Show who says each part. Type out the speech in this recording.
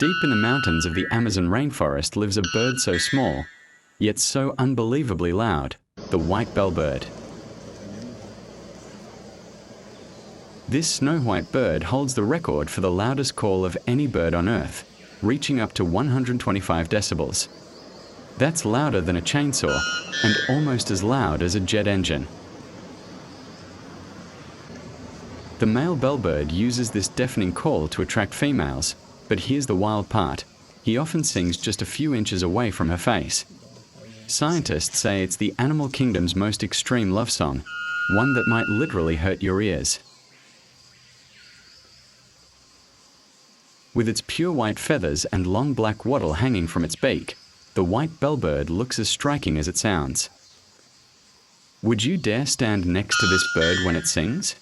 Speaker 1: Deep in the mountains of the Amazon rainforest lives a bird so small, yet so unbelievably loud, the white bellbird. This snow-white bird holds the record for the loudest call of any bird on Earth, reaching up to 125 decibels. That's louder than a chainsaw, and almost as loud as a jet engine. The male bellbird uses this deafening call to attract females, but here's the wild part. He often sings just a few inches away from her face. Scientists say it's the animal kingdom's most extreme love song, one that might literally hurt your ears. With its pure white feathers and long black wattle hanging from its beak, the white bellbird looks as striking as it sounds. Would you dare stand next to this bird when it sings?